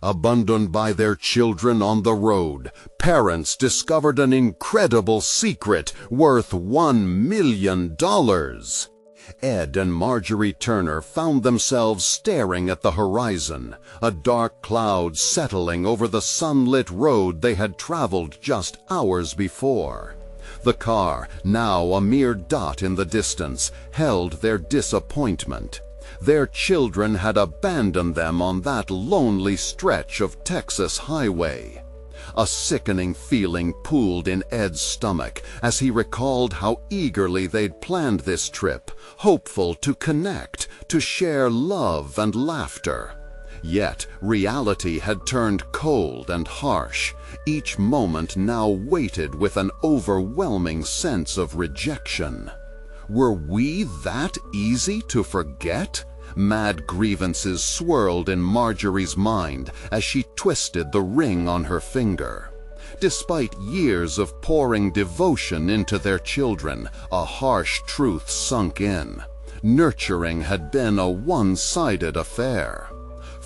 Abandoned by their children on the road, parents discovered an incredible secret worth $1 million. Ed and Marjorie Turner found themselves staring at the horizon, a dark cloud settling over the sunlit road they had traveled just hours before. The car, now a mere dot in the distance, held their disappointment. Their children had abandoned them on that lonely stretch of Texas highway. A sickening feeling pooled in Ed's stomach as he recalled how eagerly they'd planned this trip, hopeful to connect, to share love and laughter. Yet reality had turned cold and harsh. Each moment now weighted with an overwhelming sense of rejection. Were we that easy to forget? Mad grievances swirled in Marjorie's mind as she twisted the ring on her finger. Despite years of pouring devotion into their children, a harsh truth sunk in. Nurturing had been a one-sided affair.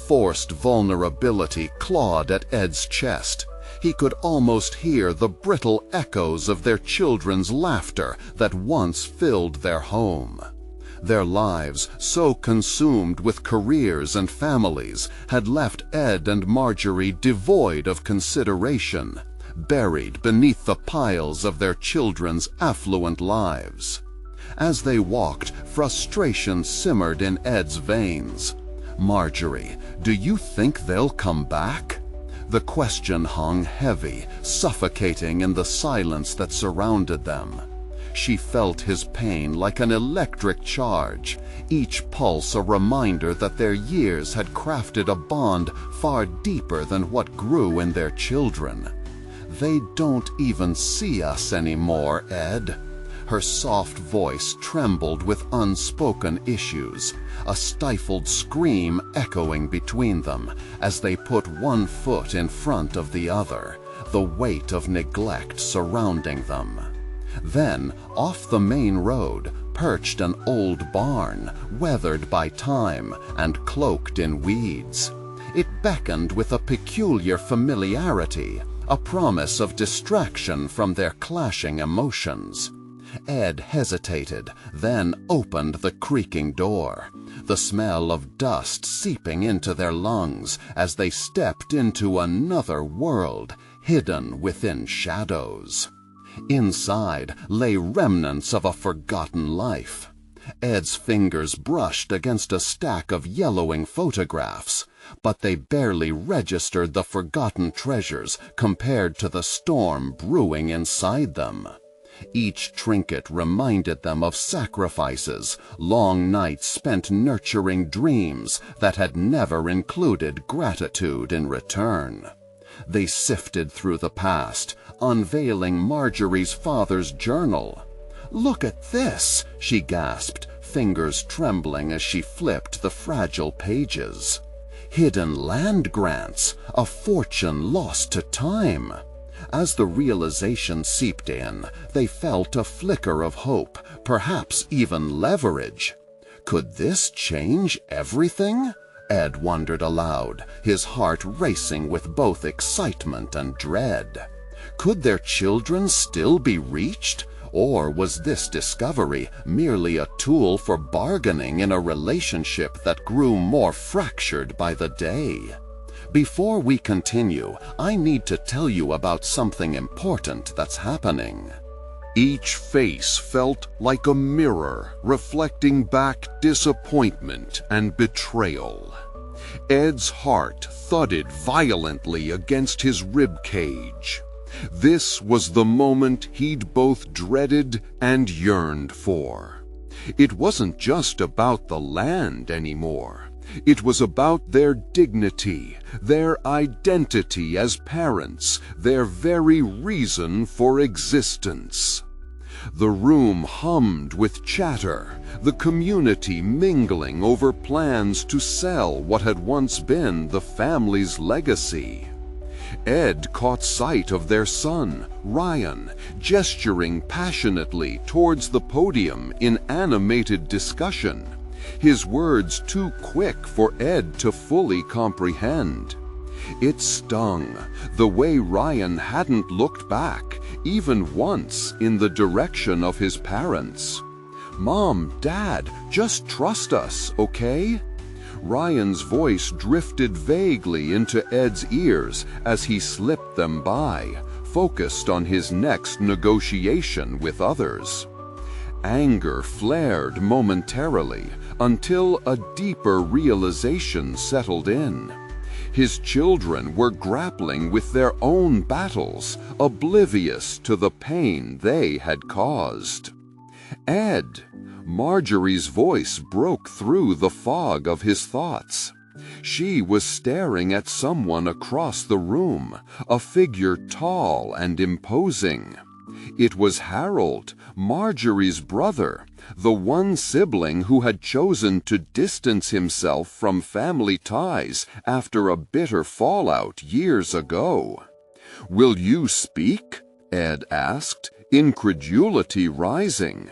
Forced vulnerability clawed at Ed's chest. He could almost hear the brittle echoes of their children's laughter that once filled their home. Their lives, so consumed with careers and families, had left Ed and Marjorie devoid of consideration, buried beneath the piles of their children's affluent lives. As they walked, frustration simmered in Ed's veins. "Marjorie, do you think they'll come back?" The question hung heavy, suffocating in the silence that surrounded them. She felt his pain like an electric charge, each pulse a reminder that their years had crafted a bond far deeper than what grew in their children. "They don't even see us anymore, Ed." Her soft voice trembled with unspoken issues, a stifled scream echoing between them as they put one foot in front of the other, the weight of neglect surrounding them. Then, off the main road, perched an old barn, weathered by time and cloaked in weeds. It beckoned with a peculiar familiarity, a promise of distraction from their clashing emotions. Ed hesitated, then opened the creaking door, the smell of dust seeping into their lungs as they stepped into another world, hidden within shadows. Inside lay remnants of a forgotten life. Ed's fingers brushed against a stack of yellowing photographs, but they barely registered the forgotten treasures compared to the storm brewing inside them. Each trinket reminded them of sacrifices, long nights spent nurturing dreams that had never included gratitude in return. They sifted through the past, unveiling Marjorie's father's journal. "Look at this," she gasped, fingers trembling as she flipped the fragile pages. "Hidden land grants, a fortune lost to time." As the realization seeped in, they felt a flicker of hope, perhaps even leverage. Could this change everything? Ed wondered aloud, his heart racing with both excitement and dread. Could their children still be reached? Or was this discovery merely a tool for bargaining in a relationship that grew more fractured by the day? Before we continue, I need to tell you about something important that's happening. Each face felt like a mirror, reflecting back disappointment and betrayal. Ed's heart thudded violently against his rib cage. This was the moment he'd both dreaded and yearned for. It wasn't just about the land anymore. It was about their dignity, their identity as parents, their very reason for existence. The room hummed with chatter, the community mingling over plans to sell what had once been the family's legacy. Ed caught sight of their son, Ryan, gesturing passionately towards the podium in animated discussion, his words too quick for Ed to fully comprehend. It stung, the way Ryan hadn't looked back, even once, in the direction of his parents. "Mom, Dad, just trust us, okay?" Ryan's voice drifted vaguely into Ed's ears as he slipped them by, focused on his next negotiation with others. Anger flared momentarily until a deeper realization settled in. His children were grappling with their own battles, oblivious to the pain they had caused. "Ed!" Marjorie's voice broke through the fog of his thoughts. She was staring at someone across the room, a figure tall and imposing. It was Harold, Marjorie's brother, the one sibling who had chosen to distance himself from family ties after a bitter fallout years ago. "Will you speak?" Ed asked, incredulity rising.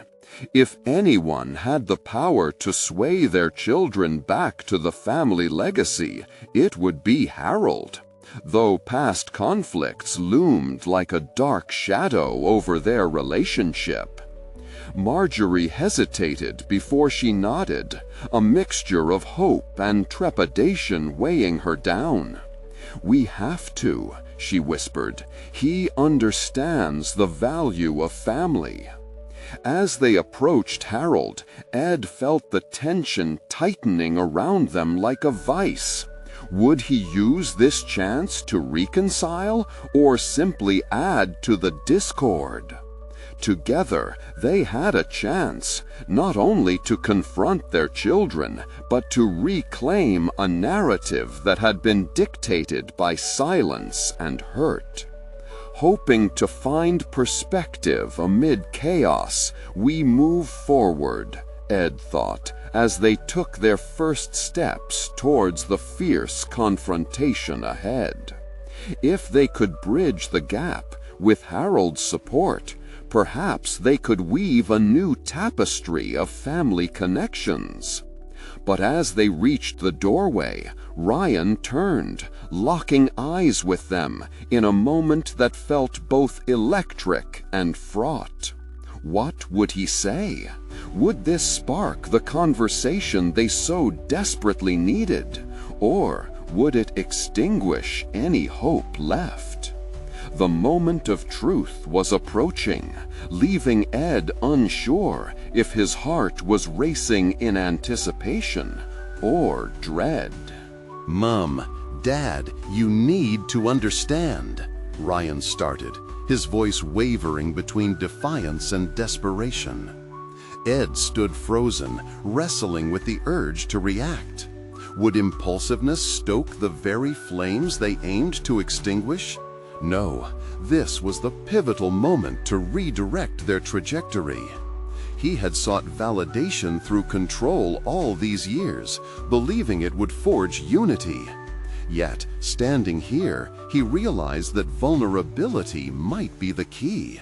If anyone had the power to sway their children back to the family legacy, it would be Harold, though past conflicts loomed like a dark shadow over their relationship. Marjorie hesitated before she nodded, a mixture of hope and trepidation weighing her down. "We have to," she whispered. "He understands the value of family." As they approached Harold, Ed felt the tension tightening around them like a vice. Would he use this chance to reconcile, or simply add to the discord? Together, they had a chance, not only to confront their children, but to reclaim a narrative that had been dictated by silence and hurt. Hoping to find perspective amid chaos, we move forward, Ed thought, as they took their first steps towards the fierce confrontation ahead. If they could bridge the gap with Harold's support, perhaps they could weave a new tapestry of family connections. But as they reached the doorway, Ryan turned, locking eyes with them in a moment that felt both electric and fraught. What would he say? Would this spark the conversation they so desperately needed? Or would it extinguish any hope left? The moment of truth was approaching, leaving Ed unsure if his heart was racing in anticipation or dread. "Mom, Dad, you need to understand," Ryan started, his voice wavering between defiance and desperation. Ed stood frozen, wrestling with the urge to react. Would impulsiveness stoke the very flames they aimed to extinguish? No, this was the pivotal moment to redirect their trajectory. He had sought validation through control all these years, believing it would forge unity. Yet, standing here, he realized that vulnerability might be the key.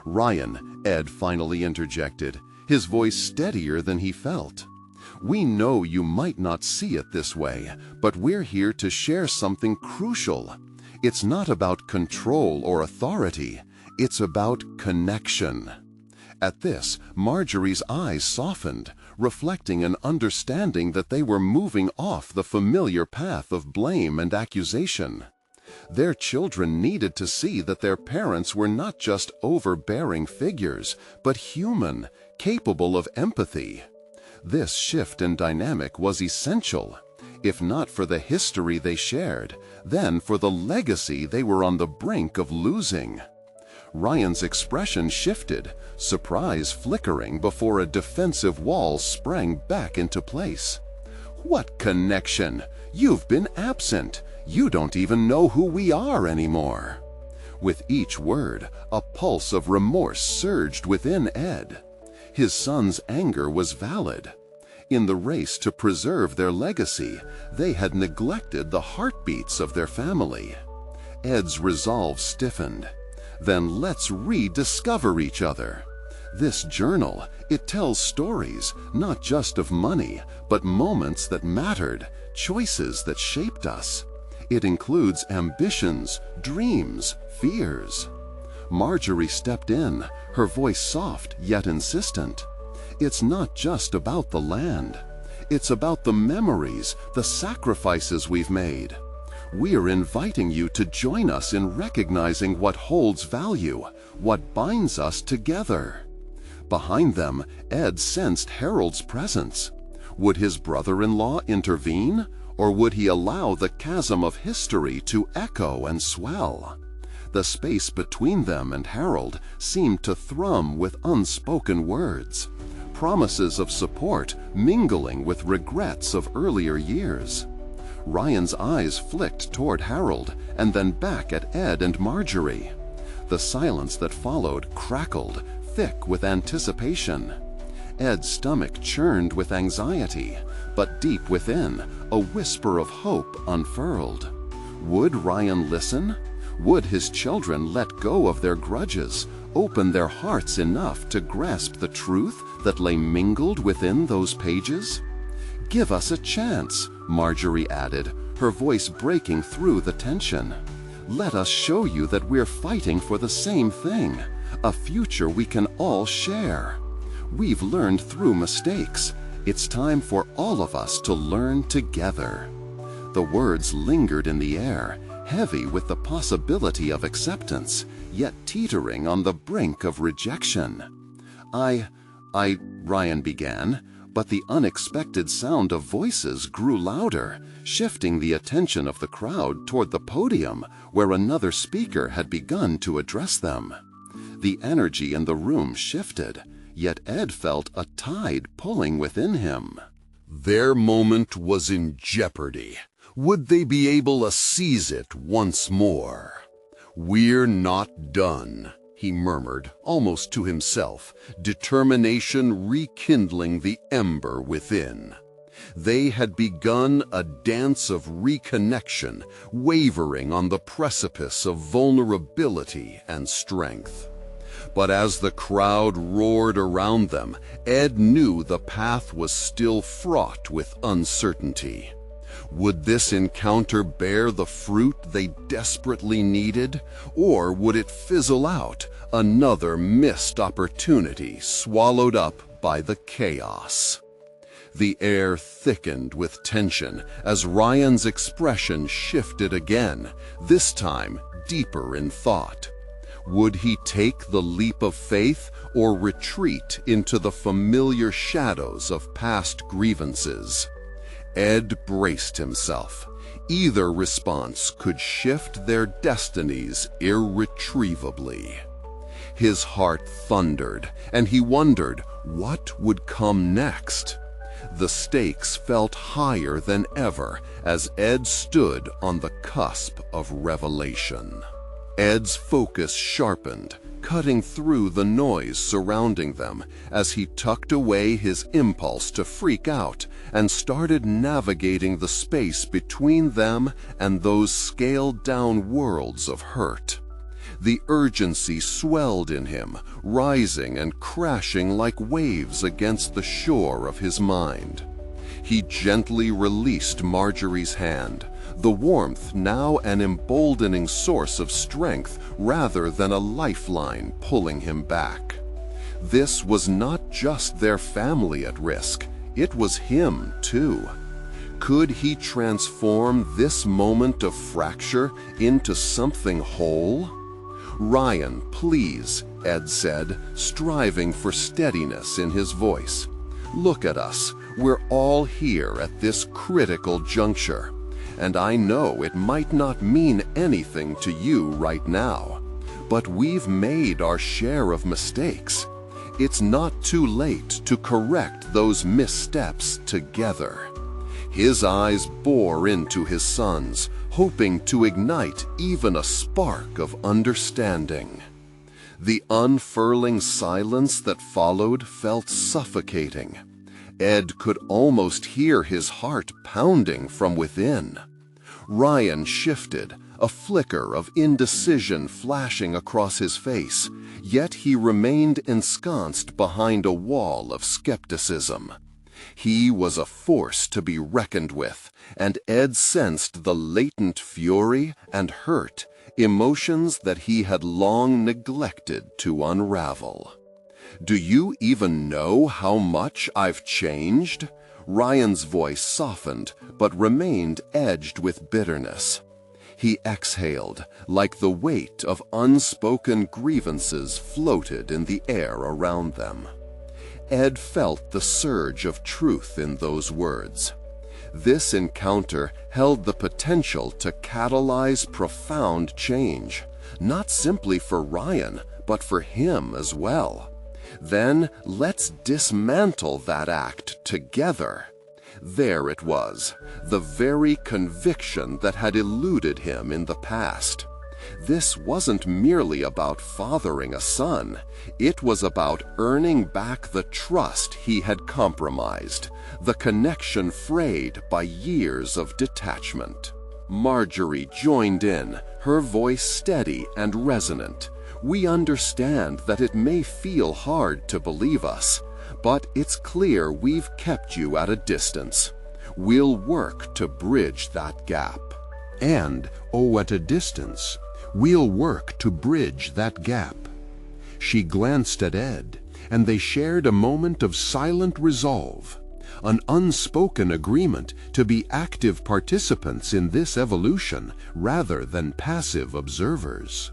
"Ryan," Ed finally interjected, his voice steadier than he felt. "We know you might not see it this way, but we're here to share something crucial. It's not about control or authority, it's about connection." At this, Marjorie's eyes softened, reflecting an understanding that they were moving off the familiar path of blame and accusation. Their children needed to see that their parents were not just overbearing figures, but human, capable of empathy. This shift in dynamic was essential, if not for the history they shared, then for the legacy they were on the brink of losing. Ryan's expression shifted, surprise flickering before a defensive wall sprang back into place. "What connection? You've been absent. You don't even know who we are anymore." With each word, a pulse of remorse surged within Ed. His son's anger was valid. In the race to preserve their legacy, they had neglected the heartbeats of their family. Ed's resolve stiffened. "Then let's rediscover each other. This journal, it tells stories, not just of money, but moments that mattered, choices that shaped us. It includes ambitions, dreams, fears. Marjorie stepped in, her voice soft yet insistent. It's not just about the land. It's about the memories, the sacrifices we've made. We're inviting you to join us in recognizing what holds value, what binds us together. Behind them, Ed sensed Harold's presence. Would his brother-in-law intervene, or would he allow the chasm of history to echo and swell? The space between them and Harold seemed to thrum with unspoken words, promises of support mingling with regrets of earlier years. Ryan's eyes flicked toward Harold and then back at Ed and Marjorie. The silence that followed crackled, thick with anticipation. Ed's stomach churned with anxiety, but deep within, a whisper of hope unfurled. Would Ryan listen? Would his children let go of their grudges, open their hearts enough to grasp the truth that lay mingled within those pages? "Give us a chance," Marjorie added, her voice breaking through the tension. "Let us show you that we're fighting for the same thing, a future we can all share. We've learned through mistakes. It's time for all of us to learn together." The words lingered in the air, heavy with the possibility of acceptance, yet teetering on the brink of rejection. Ryan began, but the unexpected sound of voices grew louder, shifting the attention of the crowd toward the podium where another speaker had begun to address them. The energy in the room shifted, yet Ed felt a tide pulling within him. Their moment was in jeopardy. Would they be able to seize it once more? "We're not done," he murmured, almost to himself, determination rekindling the ember within. They had begun a dance of reconnection, wavering on the precipice of vulnerability and strength. But as the crowd roared around them, Ed knew the path was still fraught with uncertainty. Would this encounter bear the fruit they desperately needed, or would it fizzle out, another missed opportunity swallowed up by the chaos? The air thickened with tension as Ryan's expression shifted again, this time deeper in thought. Would he take the leap of faith or retreat into the familiar shadows of past grievances? Ed braced himself. Either response could shift their destinies irretrievably. His heart thundered, and he wondered what would come next. The stakes felt higher than ever as Ed stood on the cusp of revelation. Ed's focus sharpened, cutting through the noise surrounding them as he tucked away his impulse to freak out and started navigating the space between them and those scaled-down worlds of hurt. The urgency swelled in him, rising and crashing like waves against the shore of his mind. He gently released Marjorie's hand, the warmth now an emboldening source of strength rather than a lifeline pulling him back. This was not just their family at risk, it was him too. Could he transform this moment of fracture into something whole? "Ryan, please," Ed said, striving for steadiness in his voice. "Look at us. We're all here at this critical juncture. And I know it might not mean anything to you right now, but we've made our share of mistakes. It's not too late to correct those missteps together." His eyes bore into his son's, hoping to ignite even a spark of understanding. The unfurling silence that followed felt suffocating. Ed could almost hear his heart pounding from within. Ryan shifted, a flicker of indecision flashing across his face, yet he remained ensconced behind a wall of skepticism. He was a force to be reckoned with, and Ed sensed the latent fury and hurt, emotions that he had long neglected to unravel. "Do you even know how much I've changed?" Ryan's voice softened, but remained edged with bitterness. He exhaled, like the weight of unspoken grievances floated in the air around them. Ed felt the surge of truth in those words. This encounter held the potential to catalyze profound change, not simply for Ryan, but for him as well. Then let's dismantle that act together. There it was, the very conviction that had eluded him in the past. This wasn't merely about fathering a son. It was about earning back the trust he had compromised, the connection frayed by years of detachment. Marjorie joined in, her voice steady and resonant. "We understand that it may feel hard to believe us, but it's clear we've kept you at a distance. We'll work to bridge that gap." And, oh, at a distance, we'll work to bridge that gap. She glanced at Ed, and they shared a moment of silent resolve, an unspoken agreement to be active participants in this evolution rather than passive observers.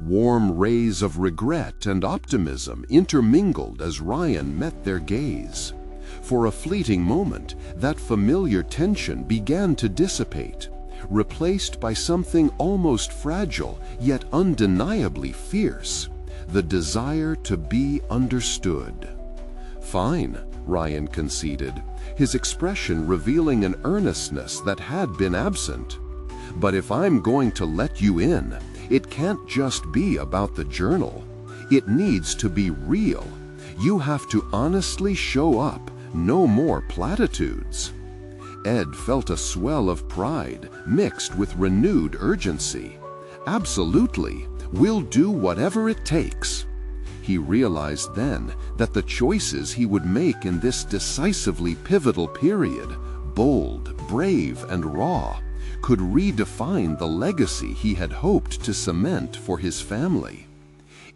Warm rays of regret and optimism intermingled as Ryan met their gaze. For a fleeting moment, that familiar tension began to dissipate, replaced by something almost fragile yet undeniably fierce, the desire to be understood. "Fine," Ryan conceded, his expression revealing an earnestness that had been absent. "But if I'm going to let you in, it can't just be about the journal. It needs to be real. You have to honestly show up, no more platitudes." Ed felt a swell of pride mixed with renewed urgency. "Absolutely, we'll do whatever it takes." He realized then that the choices he would make in this decisively pivotal period, bold, brave, and raw, could redefine the legacy he had hoped to cement for his family.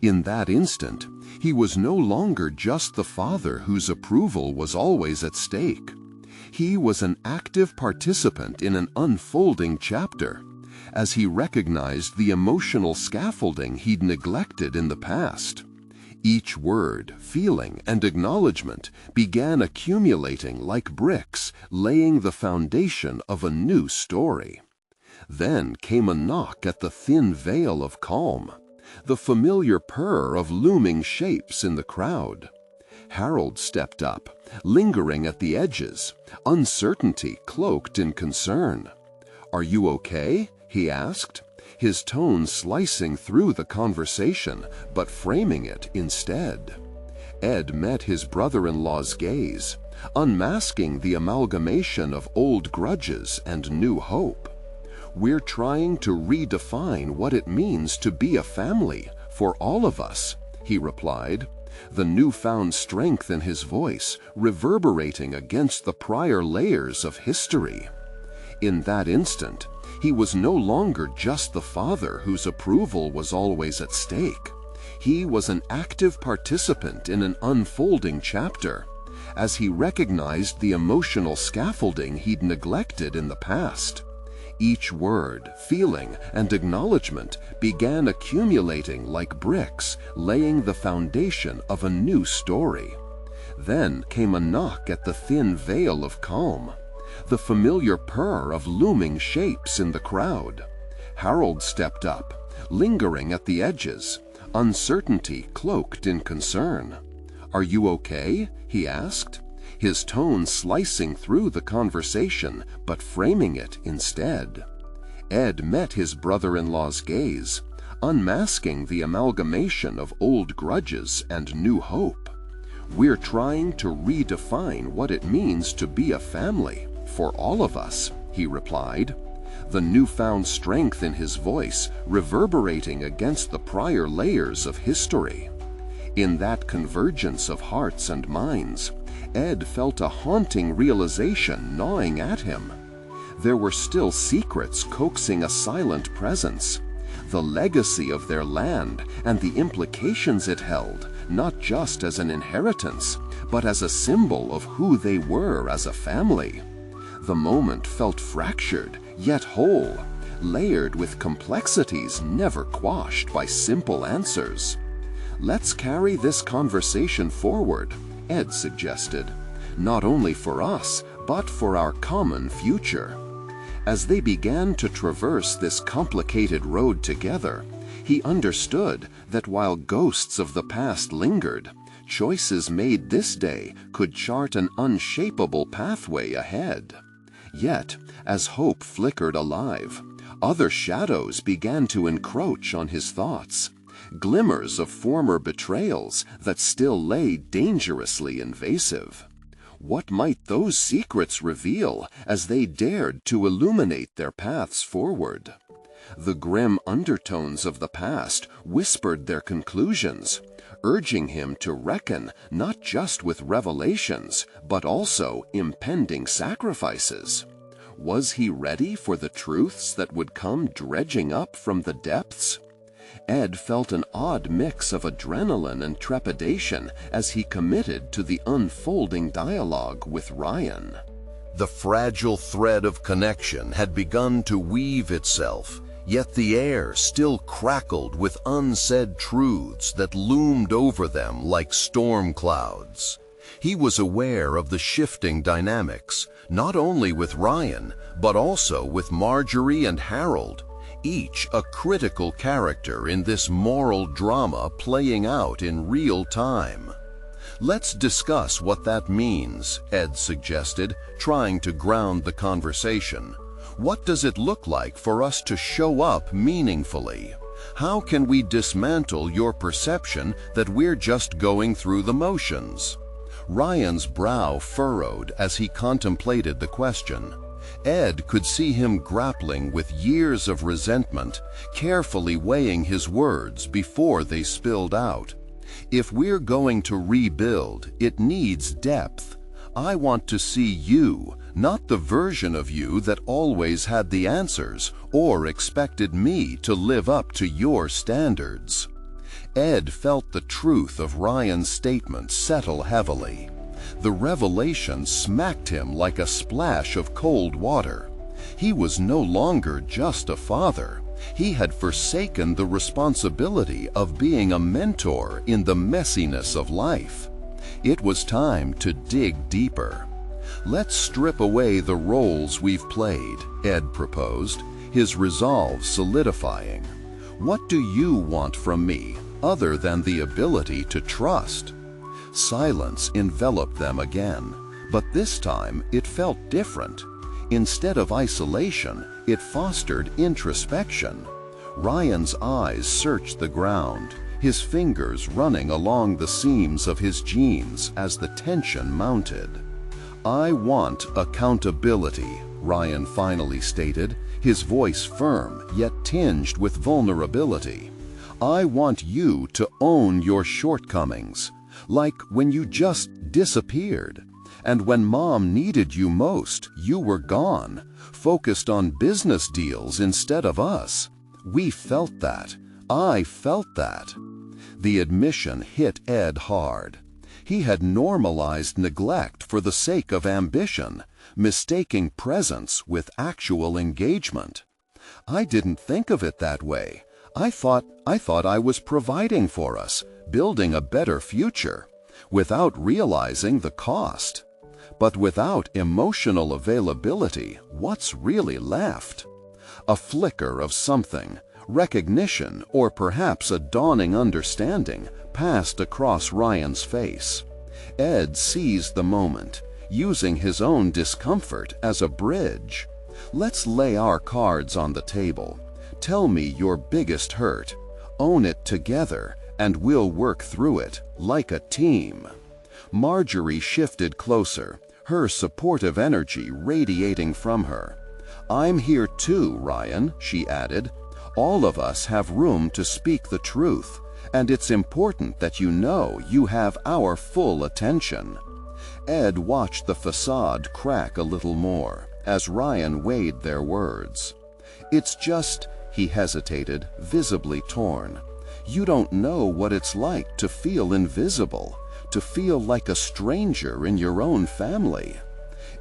In that instant, he was no longer just the father whose approval was always at stake. He was an active participant in an unfolding chapter, as he recognized the emotional scaffolding he'd neglected in the past. Each word, feeling, and acknowledgement began accumulating like bricks, laying the foundation of a new story. Then came a knock at the thin veil of calm, the familiar purr of looming shapes in the crowd. Harold stepped up, lingering at the edges, uncertainty cloaked in concern. "Are you okay?" he asked, his tone slicing through the conversation, but framing it instead. Ed met his brother-in-law's gaze, unmasking the amalgamation of old grudges and new hope. "We're trying to redefine what it means to be a family, for all of us," he replied, the newfound strength in his voice reverberating against the prior layers of history. In that instant, he was no longer just the father whose approval was always at stake. He was an active participant in an unfolding chapter, as he recognized the emotional scaffolding he'd neglected in the past. Each word, feeling, and acknowledgement began accumulating like bricks, laying the foundation of a new story. Then came a knock at the thin veil of calm, the familiar purr of looming shapes in the crowd. Harold stepped up, lingering at the edges, uncertainty cloaked in concern. "Are you okay?" he asked, his tone slicing through the conversation but framing it instead. Ed met his brother-in-law's gaze, unmasking the amalgamation of old grudges and new hope. "We're trying to redefine what it means to be a family, for all of us," he replied, the newfound strength in his voice reverberating against the prior layers of history. In that convergence of hearts and minds, Ed felt a haunting realization gnawing at him. There were still secrets coaxing a silent presence. The legacy of their land and the implications it held, not just as an inheritance, but as a symbol of who they were as a family. The moment felt fractured, yet whole, layered with complexities never quashed by simple answers. "Let's carry this conversation forward," Ed suggested, "not only for us, but for our common future." As they began to traverse this complicated road together, he understood that while ghosts of the past lingered, choices made this day could chart an unshapable pathway ahead. Yet, as hope flickered alive, other shadows began to encroach on his thoughts, glimmers of former betrayals that still lay dangerously invasive. What might those secrets reveal as they dared to illuminate their paths forward? The grim undertones of the past whispered their conclusions, urging him to reckon not just with revelations, but also impending sacrifices. Was he ready for the truths that would come dredging up from the depths? Ed felt an odd mix of adrenaline and trepidation as he committed to the unfolding dialogue with Ryan. The fragile thread of connection had begun to weave itself, yet the air still crackled with unsaid truths that loomed over them like storm clouds. He was aware of the shifting dynamics, not only with Ryan, but also with Marjorie and Harold, each a critical character in this moral drama playing out in real time. "Let's discuss what that means," Ed suggested, trying to ground the conversation. "What does it look like for us to show up meaningfully? How can we dismantle your perception that we're just going through the motions?" Ryan's brow furrowed as he contemplated the question. Ed could see him grappling with years of resentment, carefully weighing his words before they spilled out. "If we're going to rebuild, it needs depth. I want to see you, not the version of you that always had the answers or expected me to live up to your standards." Ed felt the truth of Ryan's statement settle heavily. The revelation smacked him like a splash of cold water. He was no longer just a father. He had forsaken the responsibility of being a mentor in the messiness of life. It was time to dig deeper. "Let's strip away the roles we've played," Ed proposed, his resolve solidifying. "What do you want from me, other than the ability to trust?" Silence enveloped them again, but this time it felt different. Instead of isolation, it fostered introspection. Ryan's eyes searched the ground, his fingers running along the seams of his jeans as the tension mounted. "I want accountability," Ryan finally stated, his voice firm yet tinged with vulnerability. "I want you to own your shortcomings, like when you just disappeared. And when Mom needed you most, you were gone, focused on business deals instead of us. We felt that. I felt that." The admission hit Ed hard. He had normalized neglect for the sake of ambition, mistaking presence with actual engagement. "I didn't think of it that way. I thought I was providing for us, building a better future, without realizing the cost. But without emotional availability, what's really left?" A flicker of something, recognition, or perhaps a dawning understanding, passed across Ryan's face. Ed seized the moment, using his own discomfort as a bridge. "Let's lay our cards on the table. Tell me your biggest hurt. Own it together, and we'll work through it, like a team." Marjorie shifted closer, her supportive energy radiating from her. "I'm here too, Ryan," she added. "All of us have room to speak the truth, and it's important that you know you have our full attention." Ed watched the facade crack a little more as Ryan weighed their words. "It's just," he hesitated, visibly torn. "You don't know what it's like to feel invisible, to feel like a stranger in your own family."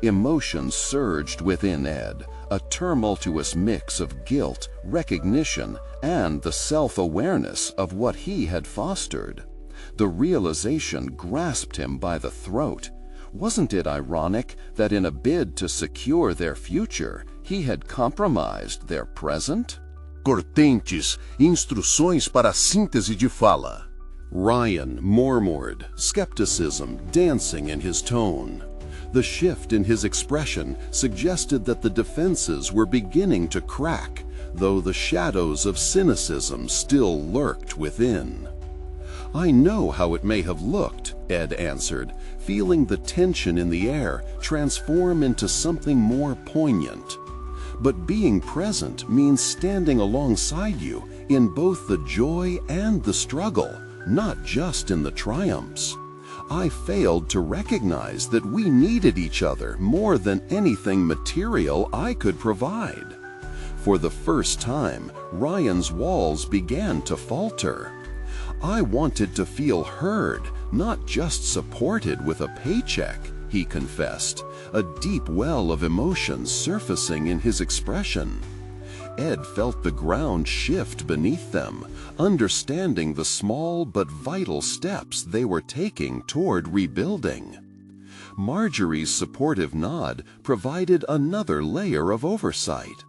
Emotions surged within Ed, a tumultuous mix of guilt, recognition, and the self-awareness of what he had fostered. The realization grasped him by the throat. Wasn't it ironic that in a bid to secure their future, he had compromised their present? Cortentes, instruções para a síntese de fala. Ryan murmured, skepticism dancing in his tone. The shift in his expression suggested that the defenses were beginning to crack, though the shadows of cynicism still lurked within. "I know how it may have looked," Ed answered, feeling the tension in the air transform into something more poignant. "But being present means standing alongside you in both the joy and the struggle, not just in the triumphs. I failed to recognize that we needed each other more than anything material I could provide." For the first time, Ryan's walls began to falter. "I wanted to feel heard, not just supported with a paycheck," he confessed, a deep well of emotion surfacing in his expression. Ed felt the ground shift beneath them, understanding the small but vital steps they were taking toward rebuilding. Marjorie's supportive nod provided another layer of oversight.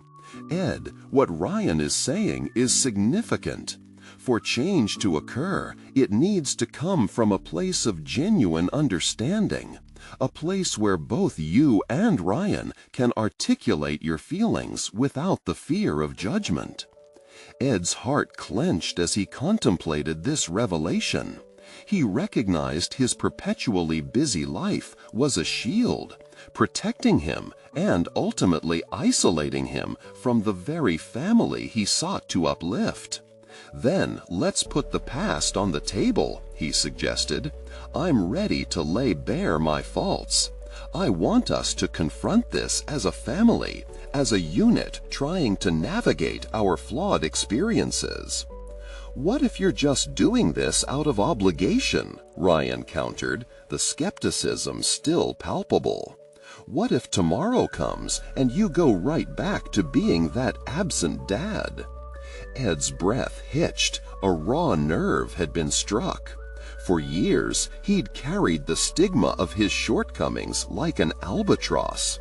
"Ed, what Ryan is saying is significant. For change to occur, it needs to come from a place of genuine understanding, a place where both you and Ryan can articulate your feelings without the fear of judgment." Ed's heart clenched as he contemplated this revelation. He recognized his perpetually busy life was a shield, protecting him and ultimately isolating him from the very family he sought to uplift. "Then let's put the past on the table," he suggested. "I'm ready to lay bare my faults. I want us to confront this as a family, as a unit trying to navigate our flawed experiences." "What if you're just doing this out of obligation?" Ryan countered, the skepticism still palpable. "What if tomorrow comes and you go right back to being that absent dad?" Ed's breath hitched. A raw nerve had been struck. For years, he'd carried the stigma of his shortcomings like an albatross.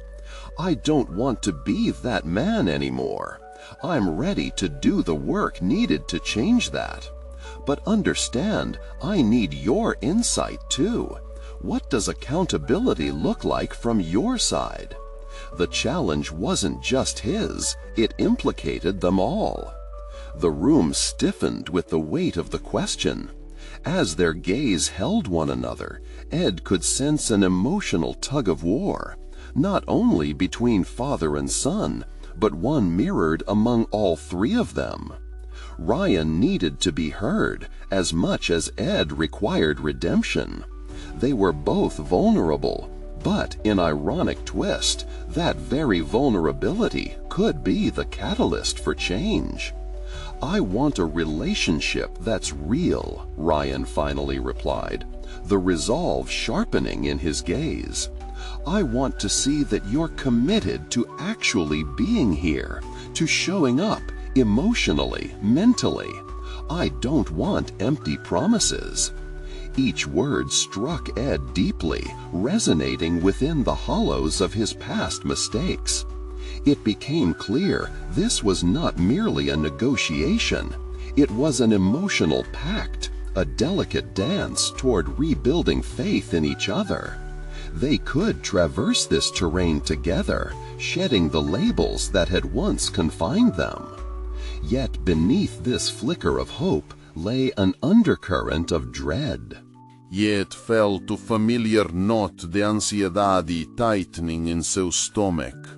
"I don't want to be that man anymore. I'm ready to do the work needed to change that. But understand, I need your insight too. What does accountability look like from your side?" The challenge wasn't just his, it implicated them all. The room stiffened with the weight of the question. As their gaze held one another, Ed could sense an emotional tug-of-war, not only between father and son, but one mirrored among all three of them. Ryan needed to be heard as much as Ed required redemption. They were both vulnerable, but in ironic twist, that very vulnerability could be the catalyst for change. "I want a relationship that's real," Ryan finally replied, the resolve sharpening in his gaze. "I want to see that you're committed to actually being here, to showing up emotionally, mentally. I don't want empty promises." Each word struck Ed deeply, resonating within the hollows of his past mistakes. It became clear this was not merely a negotiation. It was an emotional pact, a delicate dance toward rebuilding faith in each other. They could traverse this terrain together, shedding the labels that had once confined them. Yet beneath this flicker of hope lay an undercurrent of dread. Yet felt a familiar knot de ansiedade tightening in seu stomach.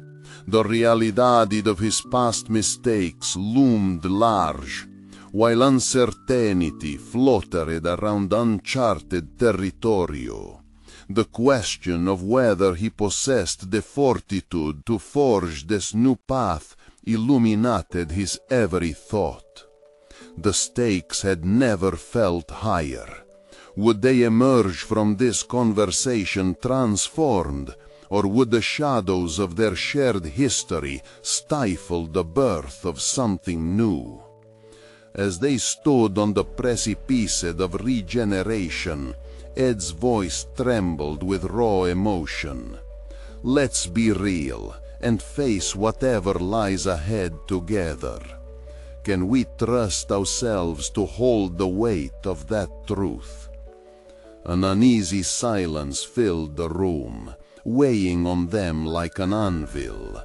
The realidade of his past mistakes loomed large, while uncertainty fluttered around uncharted territorio. The question of whether he possessed the fortitude to forge this new path illuminated his every thought. The stakes had never felt higher. Would they emerge from this conversation transformed, or would the shadows of their shared history stifle the birth of something new? As they stood on the precipice of regeneration, Ed's voice trembled with raw emotion. Let's be real and face whatever lies ahead together. Can we trust ourselves to hold the weight of that truth? An uneasy silence filled the room, weighing on them like an anvil.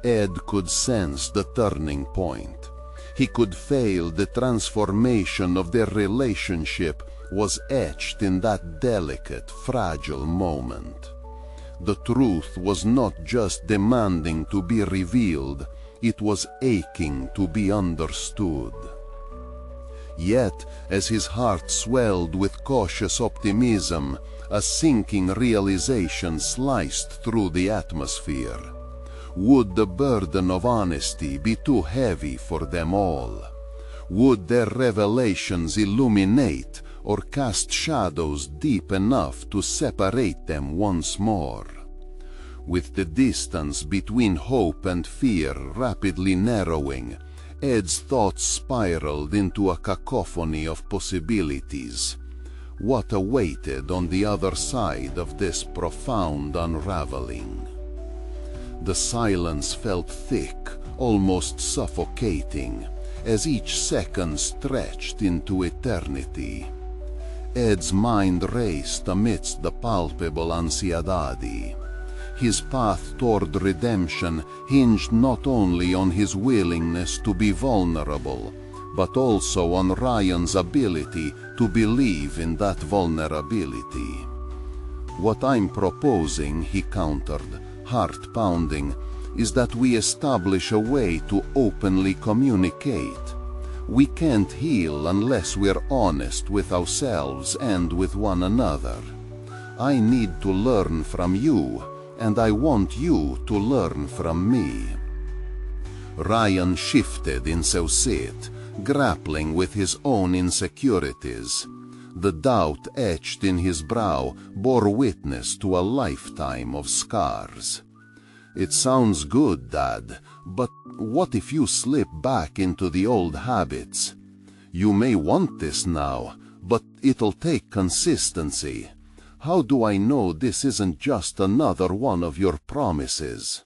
Ed could sense the turning point. He could feel the transformation of their relationship was etched in that delicate, fragile moment. The truth was not just demanding to be revealed, it was aching to be understood. Yet, as his heart swelled with cautious optimism, a sinking realization sliced through the atmosphere. Would the burden of honesty be too heavy for them all? Would their revelations illuminate or cast shadows deep enough to separate them once more? With the distance between hope and fear rapidly narrowing, Ed's thoughts spiraled into a cacophony of possibilities. What awaited on the other side of this profound unraveling? The silence felt thick, almost suffocating, as each second stretched into eternity. Ed's mind raced amidst the palpable ansiedade. His path toward redemption hinged not only on his willingness to be vulnerable, but also on Ryan's ability to believe in that vulnerability. What I'm proposing, he countered, heart-pounding, is that we establish a way to openly communicate. We can't heal unless we're honest with ourselves and with one another. I need to learn from you, and I want you to learn from me. Ryan shifted in his seat, grappling with his own insecurities. The doubt etched in his brow bore witness to a lifetime of scars. It sounds good, Dad, but what if you slip back into the old habits? You may want this now, but it'll take consistency. How do I know this isn't just another one of your promises?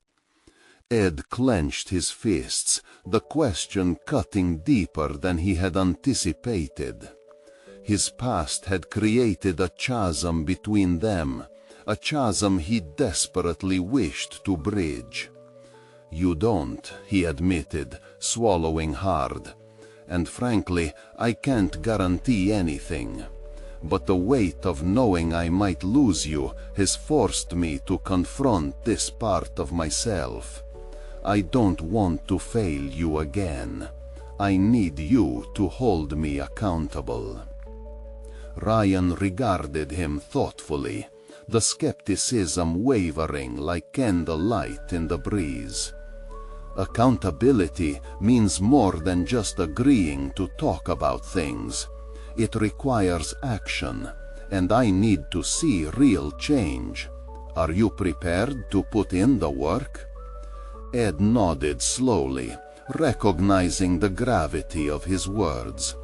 Ed clenched his fists, the question cutting deeper than he had anticipated. His past had created a chasm between them, a chasm he desperately wished to bridge. You don't, he admitted, swallowing hard. And frankly, I can't guarantee anything. But the weight of knowing I might lose you has forced me to confront this part of myself. I don't want to fail you again. I need you to hold me accountable. Ryan regarded him thoughtfully, the skepticism wavering like candlelight in the breeze. Accountability means more than just agreeing to talk about things. It requires action, and I need to see real change. Are you prepared to put in the work? Ed nodded slowly, recognizing the gravity of his words.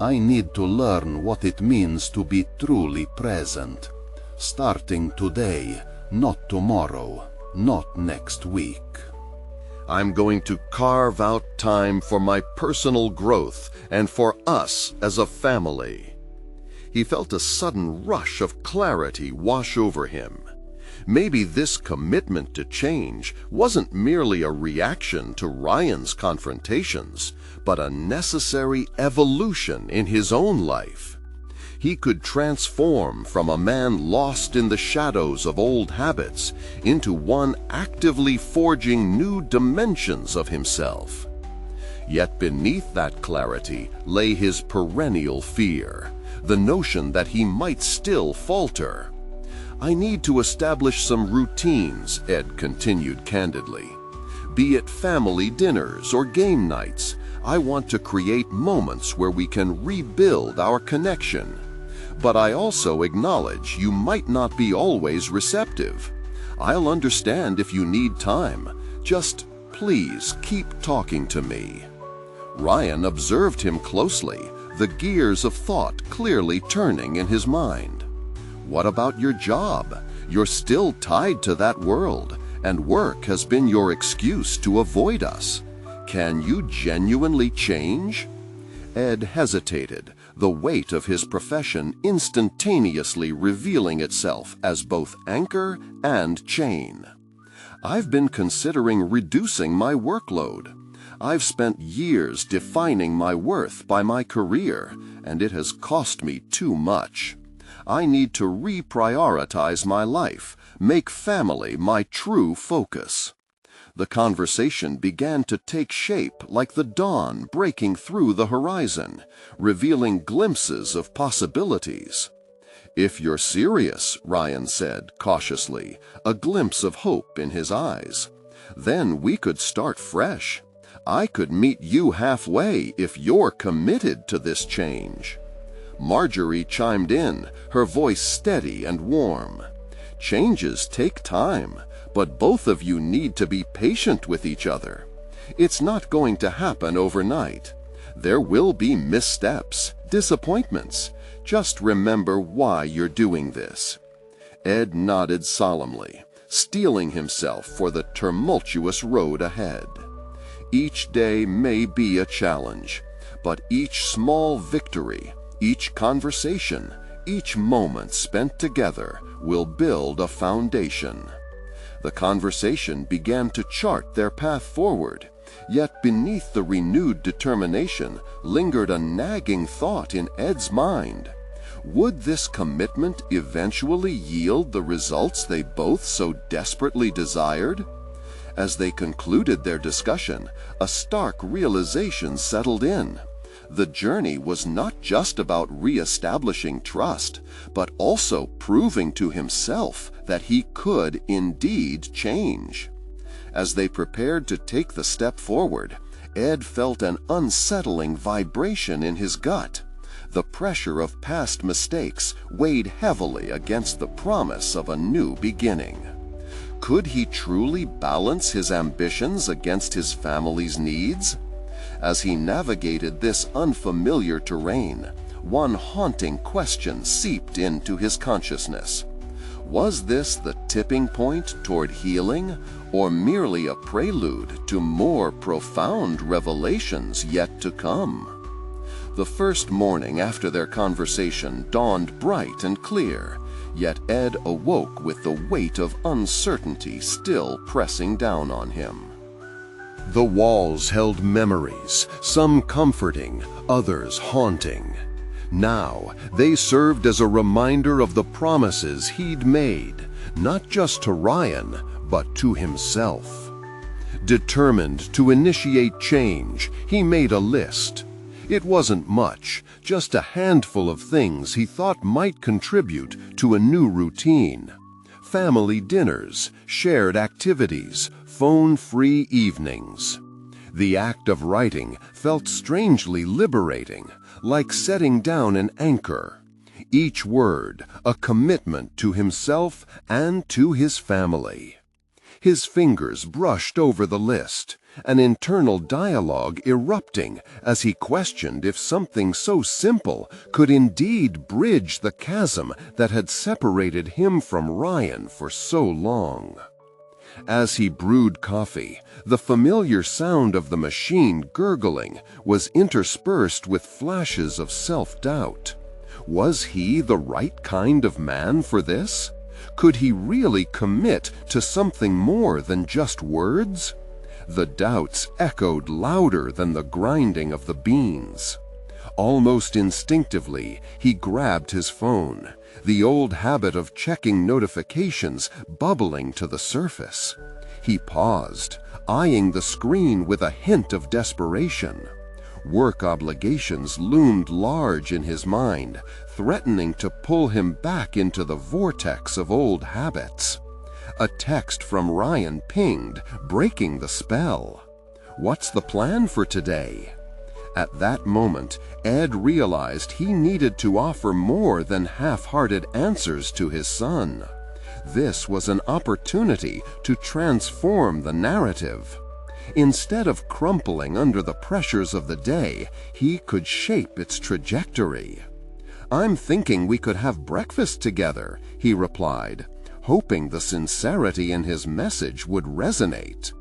I need to learn what it means to be truly present. Starting today, not tomorrow, not next week. I'm going to carve out time for my personal growth and for us as a family. He felt a sudden rush of clarity wash over him. Maybe this commitment to change wasn't merely a reaction to Ryan's confrontations, but a necessary evolution in his own life. He could transform from a man lost in the shadows of old habits into one actively forging new dimensions of himself. Yet beneath that clarity lay his perennial fear, the notion that he might still falter. I need to establish some routines, Ed continued candidly. Be it family dinners or game nights, I want to create moments where we can rebuild our connection. But I also acknowledge you might not be always receptive. I'll understand if you need time. Just please keep talking to me. Ryan observed him closely, the gears of thought clearly turning in his mind. What about your job? You're still tied to that world, and work has been your excuse to avoid us. Can you genuinely change? Ed hesitated, the weight of his profession instantaneously revealing itself as both anchor and chain. I've been considering reducing my workload. I've spent years defining my worth by my career, and it has cost me too much. I need to reprioritize my life, make family my true focus. The conversation began to take shape like the dawn breaking through the horizon, revealing glimpses of possibilities. If you're serious, Ryan said cautiously, a glimpse of hope in his eyes, then we could start fresh. I could meet you halfway if you're committed to this change. Marjorie chimed in, her voice steady and warm. Changes take time, but both of you need to be patient with each other. It's not going to happen overnight. There will be missteps, disappointments. Just remember why you're doing this. Ed nodded solemnly, steeling himself for the tumultuous road ahead. Each day may be a challenge, but each small victory, each conversation, each moment spent together will build a foundation. The conversation began to chart their path forward, yet beneath the renewed determination lingered a nagging thought in Ed's mind. Would this commitment eventually yield the results they both so desperately desired? As they concluded their discussion, a stark realization settled in. The journey was not just about re-establishing trust, but also proving to himself that he could indeed change. As they prepared to take the step forward, Ed felt an unsettling vibration in his gut. The pressure of past mistakes weighed heavily against the promise of a new beginning. Could he truly balance his ambitions against his family's needs? As he navigated this unfamiliar terrain, one haunting question seeped into his consciousness. Was this the tipping point toward healing, or merely a prelude to more profound revelations yet to come? The first morning after their conversation dawned bright and clear, yet Ed awoke with the weight of uncertainty still pressing down on him. The walls held memories, some comforting, others haunting. Now they served as a reminder of the promises he'd made, not just to Ryan, but to himself. Determined to initiate change, he made a list. It wasn't much, just a handful of things he thought might contribute to a new routine. Family dinners, shared activities, phone-free evenings. The act of writing felt strangely liberating, like setting down an anchor. Each word a commitment to himself and to his family. His fingers brushed over the list, an internal dialogue erupting as he questioned if something so simple could indeed bridge the chasm that had separated him from Ryan for so long. As he brewed coffee, the familiar sound of the machine gurgling was interspersed with flashes of self-doubt. Was he the right kind of man for this? Could he really commit to something more than just words? The doubts echoed louder than the grinding of the beans. Almost instinctively, he grabbed his phone, the old habit of checking notifications bubbling to the surface. He paused, eyeing the screen with a hint of desperation. Work obligations loomed large in his mind, threatening to pull him back into the vortex of old habits. A text from Ryan pinged, breaking the spell. "What's the plan for today?" At that moment, Ed realized he needed to offer more than half-hearted answers to his son. This was an opportunity to transform the narrative. Instead of crumpling under the pressures of the day, he could shape its trajectory. "I'm thinking we could have breakfast together," he replied, hoping the sincerity in his message would resonate.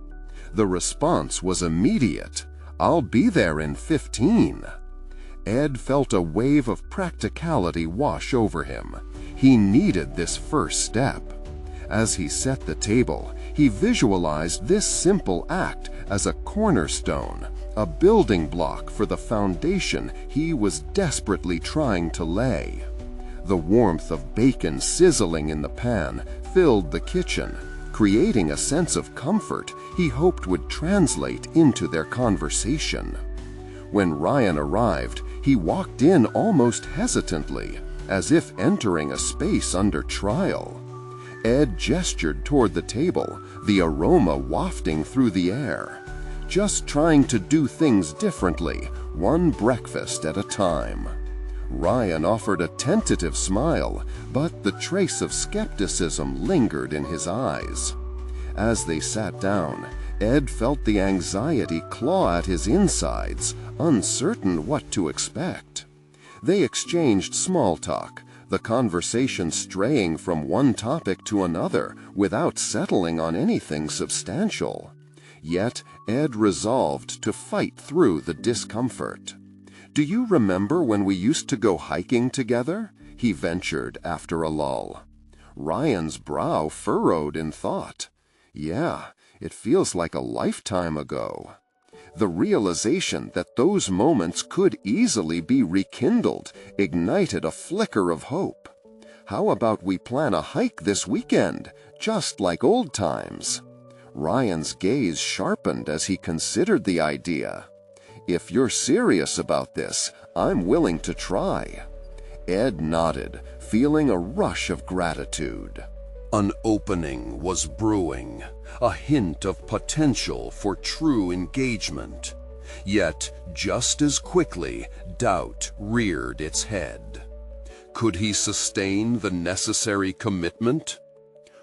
The response was immediate. "I'll be there in 15. Ed felt a wave of practicality wash over him. He needed this first step. As he set the table, he visualized this simple act as a cornerstone, a building block for the foundation he was desperately trying to lay. The warmth of bacon sizzling in the pan filled the kitchen, creating a sense of comfort he hoped would translate into their conversation. When Ryan arrived, he walked in almost hesitantly, as if entering a space under trial. Ed gestured toward the table, the aroma wafting through the air. "Just trying to do things differently, one breakfast at a time." Ryan offered a tentative smile, but the trace of skepticism lingered in his eyes. As they sat down, Ed felt the anxiety claw at his insides, uncertain what to expect. They exchanged small talk, the conversation straying from one topic to another without settling on anything substantial. Yet Ed resolved to fight through the discomfort. "Do you remember when we used to go hiking together?" he ventured after a lull. Ryan's brow furrowed in thought. "Yeah, it feels like a lifetime ago." The realization that those moments could easily be rekindled ignited a flicker of hope. "How about we plan a hike this weekend, just like old times?" Ryan's gaze sharpened as he considered the idea. "If you're serious about this, I'm willing to try." Ed nodded, feeling a rush of gratitude. An opening was brewing, a hint of potential for true engagement. Yet, just as quickly, doubt reared its head. Could he sustain the necessary commitment?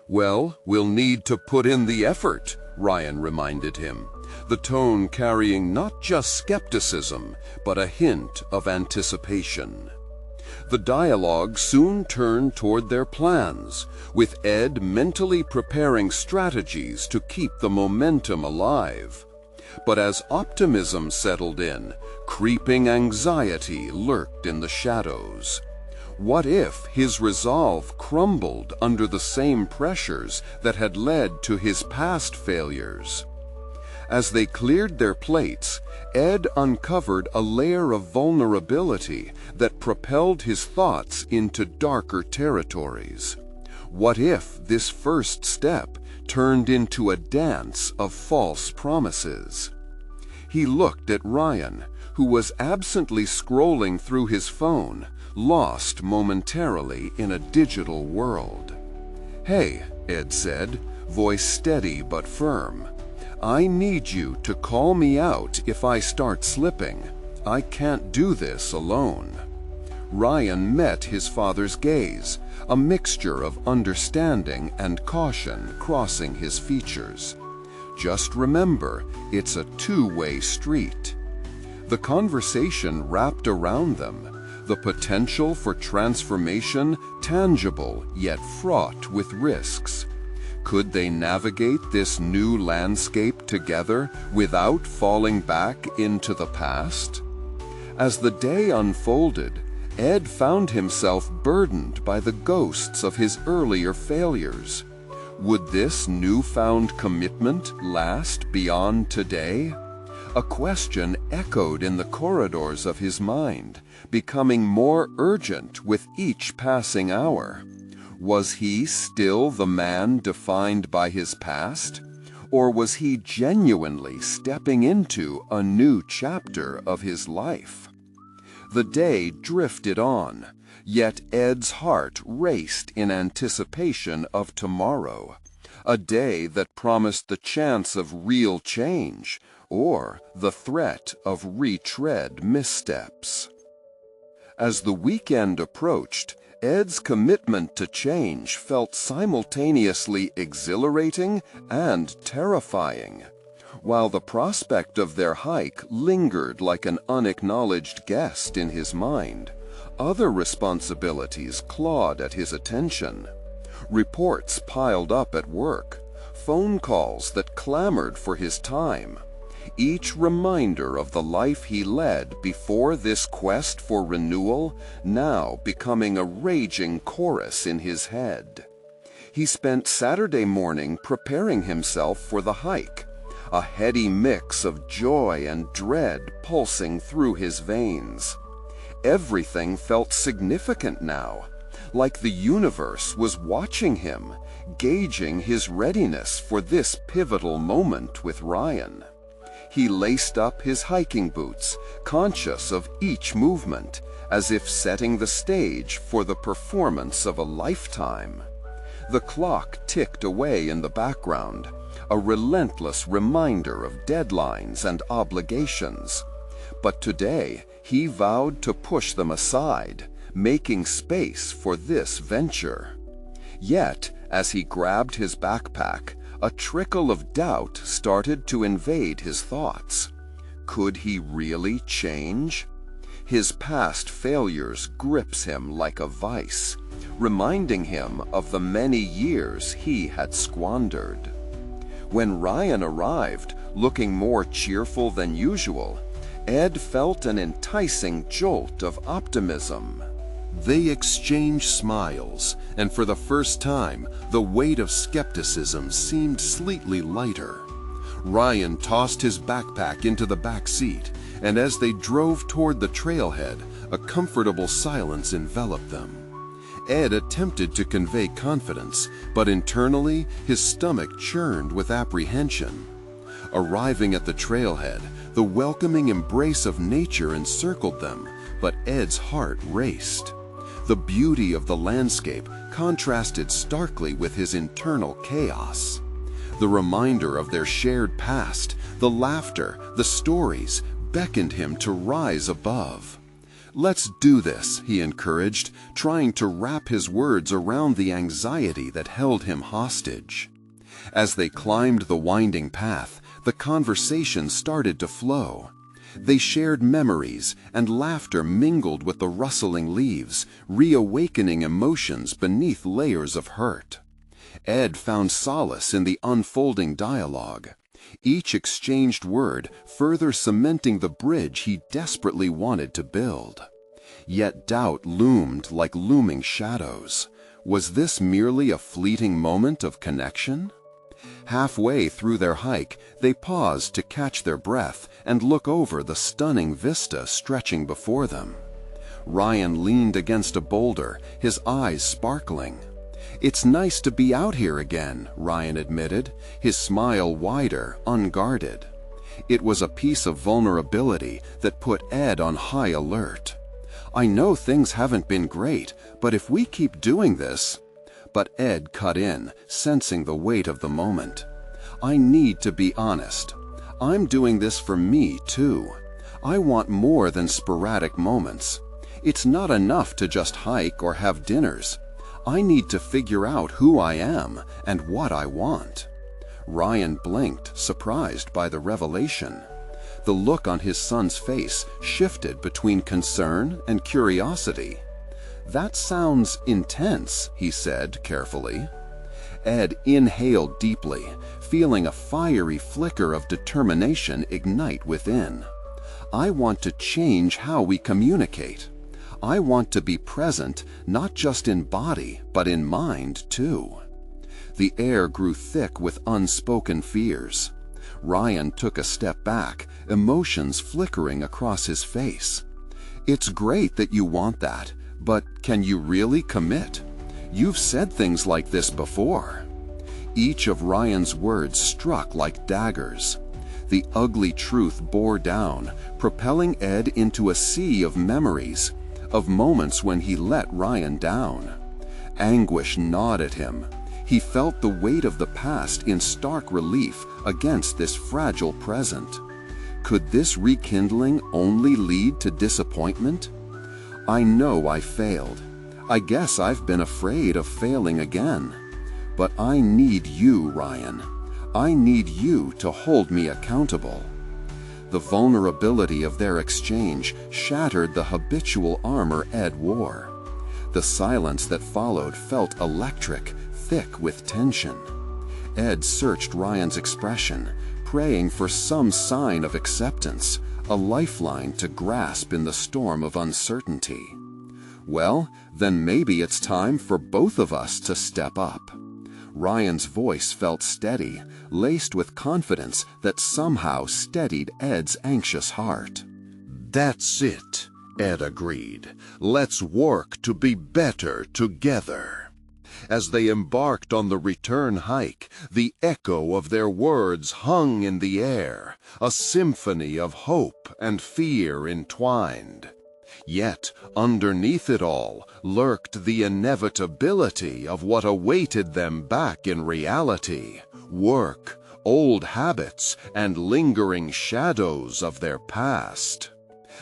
"Well, we'll need to put in the effort," Ryan reminded him, the tone carrying not just skepticism, but a hint of anticipation. The dialogue soon turned toward their plans, with Ed mentally preparing strategies to keep the momentum alive. But as optimism settled in, creeping anxiety lurked in the shadows. What if his resolve crumbled under the same pressures that had led to his past failures? As they cleared their plates, Ed uncovered a layer of vulnerability that propelled his thoughts into darker territories. What if this first step turned into a dance of false promises? He looked at Ryan, who was absently scrolling through his phone, lost momentarily in a digital world. "Hey," Ed said, voice steady but firm. "I need you to call me out if I start slipping. I can't do this alone." Ryan met his father's gaze, a mixture of understanding and caution crossing his features. "Just remember, it's a two-way street." The conversation wrapped around them, the potential for transformation tangible yet fraught with risks. Could they navigate this new landscape together without falling back into the past? As the day unfolded, Ed found himself burdened by the ghosts of his earlier failures. Would this newfound commitment last beyond today? A question echoed in the corridors of his mind, becoming more urgent with each passing hour. Was he still the man defined by his past? Or was he genuinely stepping into a new chapter of his life? The day drifted on, yet Ed's heart raced in anticipation of tomorrow, a day that promised the chance of real change or the threat of retread missteps. As the weekend approached, Ed's commitment to change felt simultaneously exhilarating and terrifying. While the prospect of their hike lingered like an unacknowledged guest in his mind, other responsibilities clawed at his attention. Reports piled up at work, phone calls that clamored for his time, each reminder of the life he led before this quest for renewal now becoming a raging chorus in his head. He spent Saturday morning preparing himself for the hike, a heady mix of joy and dread pulsing through his veins. Everything felt significant now, like the universe was watching him, gauging his readiness for this pivotal moment with Ryan. He laced up his hiking boots, conscious of each movement, as if setting the stage for the performance of a lifetime. The clock ticked away in the background, a relentless reminder of deadlines and obligations. But today, he vowed to push them aside, making space for this venture. Yet, as he grabbed his backpack, a trickle of doubt started to invade his thoughts. Could he really change? His past failures grips him like a vice, reminding him of the many years he had squandered. When Ryan arrived, looking more cheerful than usual, Ed felt an enticing jolt of optimism. They exchanged smiles, and for the first time, the weight of skepticism seemed slightly lighter. Ryan tossed his backpack into the back seat, and as they drove toward the trailhead, a comfortable silence enveloped them. Ed attempted to convey confidence, but internally, his stomach churned with apprehension. Arriving at the trailhead, the welcoming embrace of nature encircled them, but Ed's heart raced. The beauty of the landscape contrasted starkly with his internal chaos. The reminder of their shared past, the laughter, the stories, beckoned him to rise above. "Let's do this," he encouraged, trying to wrap his words around the anxiety that held him hostage. As they climbed the winding path, the conversation started to flow. They shared memories, and laughter mingled with the rustling leaves, reawakening emotions beneath layers of hurt. Ed found solace in the unfolding dialogue, each exchanged word further cementing the bridge he desperately wanted to build. Yet doubt loomed like looming shadows. Was this merely a fleeting moment of connection? Halfway through their hike, they paused to catch their breath and look over the stunning vista stretching before them. Ryan leaned against a boulder, his eyes sparkling. "It's nice to be out here again," Ryan admitted, his smile wider, unguarded. It was a piece of vulnerability that put Ed on high alert. "I know things haven't been great, but if we keep doing this—" But Ed cut in, sensing the weight of the moment. "I need to be honest. I'm doing this for me, too. I want more than sporadic moments. It's not enough to just hike or have dinners. I need to figure out who I am and what I want." Ryan blinked, surprised by the revelation. The look on his son's face shifted between concern and curiosity. "That sounds intense," he said carefully. Ed inhaled deeply, feeling a fiery flicker of determination ignite within. "I want to change how we communicate. I want to be present, not just in body, but in mind, too." The air grew thick with unspoken fears. Ryan took a step back, emotions flickering across his face. "It's great that you want that, but can you really commit? You've said things like this before." Each of Ryan's words struck like daggers. The ugly truth bore down, propelling Ed into a sea of memories, of moments when he let Ryan down. Anguish gnawed at him. He felt the weight of the past in stark relief against this fragile present. Could this rekindling only lead to disappointment? I know I failed. I guess I've been afraid of failing again. But I need you, Ryan. I need you to hold me accountable. The vulnerability of their exchange shattered the habitual armor Ed wore. The silence that followed felt electric, thick with tension. Ed searched Ryan's expression, praying for some sign of acceptance, a lifeline to grasp in the storm of uncertainty. Well, then maybe it's time for both of us to step up. Ryan's voice felt steady, laced with confidence that somehow steadied Ed's anxious heart. That's it, Ed agreed. Let's work to be better together. As they embarked on the return hike, the echo of their words hung in the air, a symphony of hope and fear entwined. Yet, underneath it all, lurked the inevitability of what awaited them back in reality: work, old habits, and lingering shadows of their past.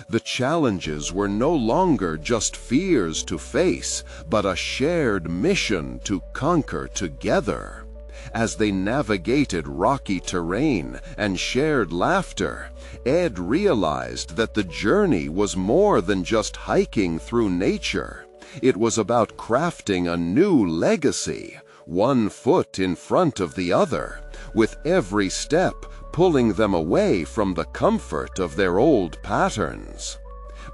The challenges were no longer just fears to face, but a shared mission to conquer together. As they navigated rocky terrain and shared laughter, Ed realized that the journey was more than just hiking through nature. It was about crafting a new legacy, one foot in front of the other, with every step pulling them away from the comfort of their old patterns.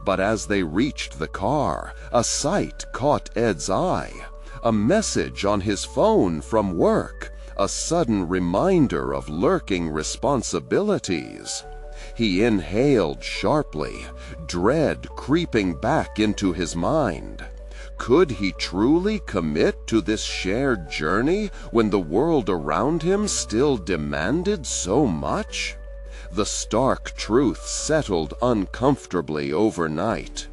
But as they reached the car, a sight caught Ed's eye. A message on his phone from work, a sudden reminder of lurking responsibilities. He inhaled sharply, dread creeping back into his mind. Could he truly commit to this shared journey when the world around him still demanded so much? The stark truth settled uncomfortably overnight.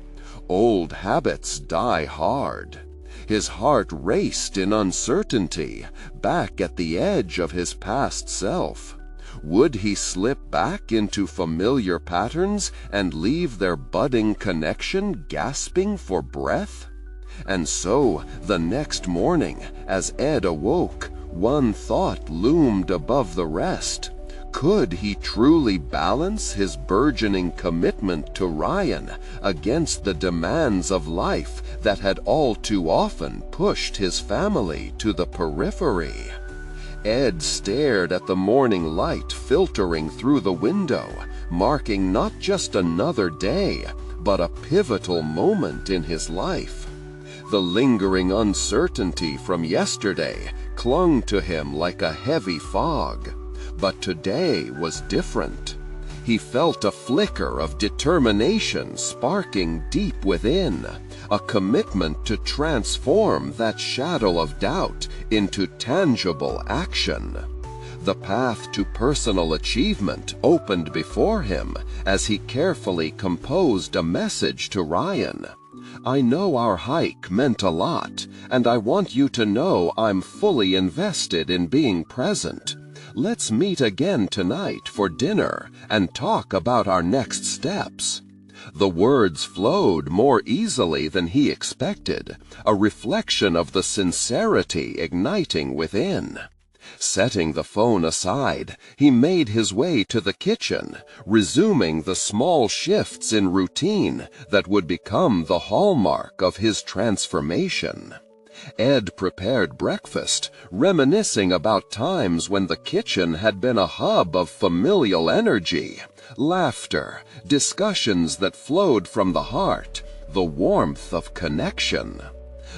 Old habits die hard. His heart raced in uncertainty, back at the edge of his past self. Would he slip back into familiar patterns and leave their budding connection gasping for breath? And so, the next morning, as Ed awoke, one thought loomed above the rest. Could he truly balance his burgeoning commitment to Ryan against the demands of life that had all too often pushed his family to the periphery? Ed stared at the morning light filtering through the window, marking not just another day, but a pivotal moment in his life. The lingering uncertainty from yesterday clung to him like a heavy fog. But today was different. He felt a flicker of determination sparking deep within, a commitment to transform that shadow of doubt into tangible action. The path to personal achievement opened before him as he carefully composed a message to Ryan. I know our hike meant a lot, and I want you to know I'm fully invested in being present. Let's meet again tonight for dinner and talk about our next steps. The words flowed more easily than he expected, a reflection of the sincerity igniting within. Setting the phone aside, he made his way to the kitchen, resuming the small shifts in routine that would become the hallmark of his transformation. Ed prepared breakfast, reminiscing about times when the kitchen had been a hub of familial energy, laughter, discussions that flowed from the heart, the warmth of connection.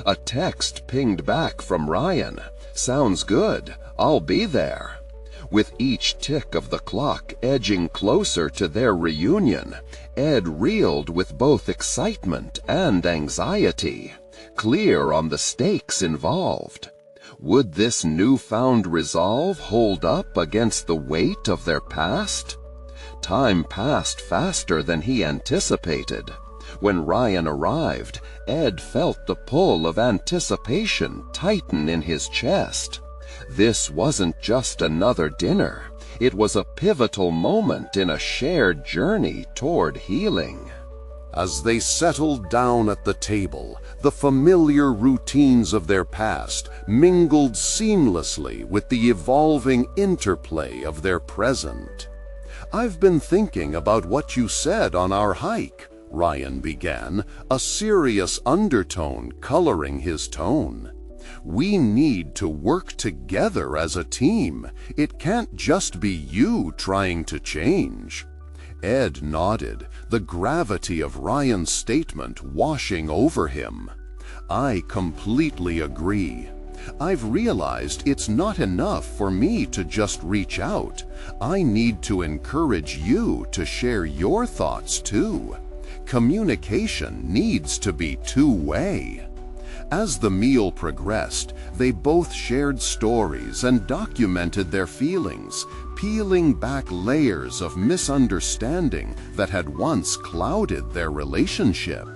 A text pinged back from Ryan. Sounds good. I'll be there. With each tick of the clock edging closer to their reunion, Ed reeled with both excitement and anxiety, clear on the stakes involved. Would this newfound resolve hold up against the weight of their past? Time passed faster than he anticipated. When Ryan arrived, Ed felt the pull of anticipation tighten in his chest. This wasn't just another dinner. It was a pivotal moment in a shared journey toward healing. As they settled down at the table, the familiar routines of their past mingled seamlessly with the evolving interplay of their present. "I've been thinking about what you said on our hike," Ryan began, a serious undertone coloring his tone. "We need to work together as a team. It can't just be you trying to change." Ed nodded, the gravity of Ryan's statement washing over him. "I completely agree. I've realized it's not enough for me to just reach out. I need to encourage you to share your thoughts too. Communication needs to be two-way." As the meal progressed, they both shared stories and documented their feelings, peeling back layers of misunderstanding that had once clouded their relationship.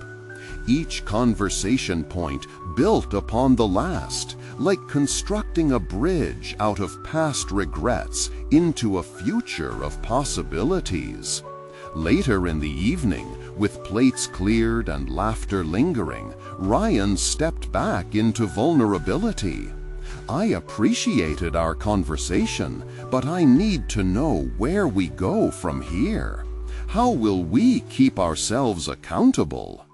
Each conversation point built upon the last, like constructing a bridge out of past regrets into a future of possibilities. Later in the evening, with plates cleared and laughter lingering, Ryan stepped back into vulnerability. "I appreciated our conversation, but I need to know where we go from here. How will we keep ourselves accountable?"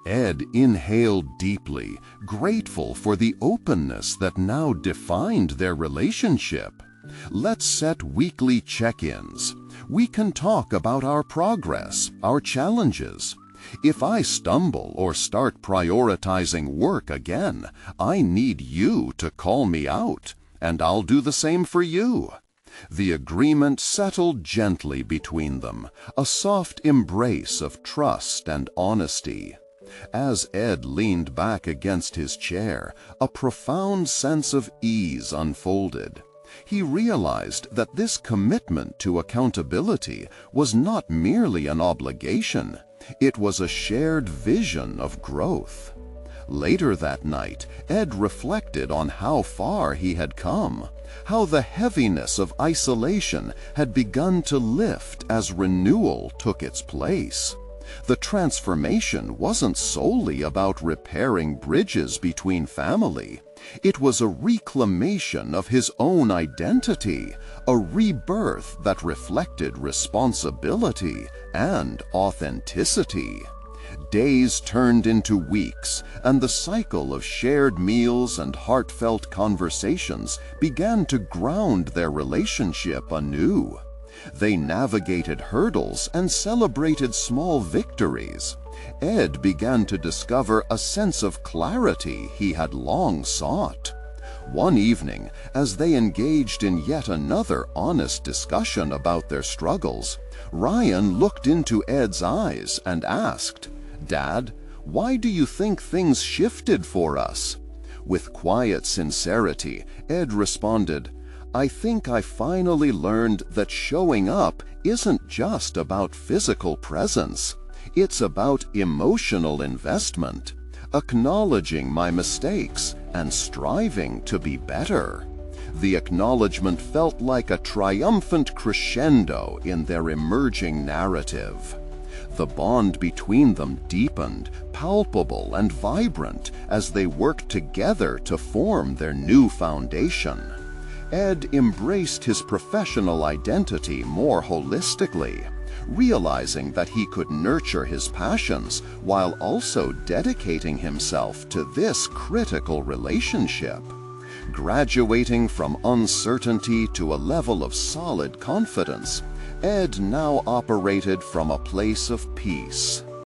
Ed inhaled deeply, grateful for the openness that now defined their relationship. "Let's set weekly check-ins. We can talk about our progress, our challenges. If I stumble or start prioritizing work again, I need you to call me out, and I'll do the same for you." The agreement settled gently between them, a soft embrace of trust and honesty. As Ed leaned back against his chair, a profound sense of ease unfolded. He realized that this commitment to accountability was not merely an obligation, it was a shared vision of growth. Later that night, Ed reflected on how far he had come, how the heaviness of isolation had begun to lift as renewal took its place. The transformation wasn't solely about repairing bridges between family. It was a reclamation of his own identity, a rebirth that reflected responsibility and authenticity. Days turned into weeks, and the cycle of shared meals and heartfelt conversations began to ground their relationship anew. They navigated hurdles and celebrated small victories. Ed began to discover a sense of clarity he had long sought. One evening, as they engaged in yet another honest discussion about their struggles, Ryan looked into Ed's eyes and asked, "Dad, why do you think things shifted for us?" With quiet sincerity, Ed responded, "I think I finally learned that showing up isn't just about physical presence. It's about emotional investment, acknowledging my mistakes and striving to be better." The acknowledgement felt like a triumphant crescendo in their emerging narrative. The bond between them deepened, palpable and vibrant, as they worked together to form their new foundation. Ed embraced his professional identity more holistically, realizing that he could nurture his passions while also dedicating himself to this critical relationship. Graduating from uncertainty to a level of solid confidence, Ed now operated from a place of peace.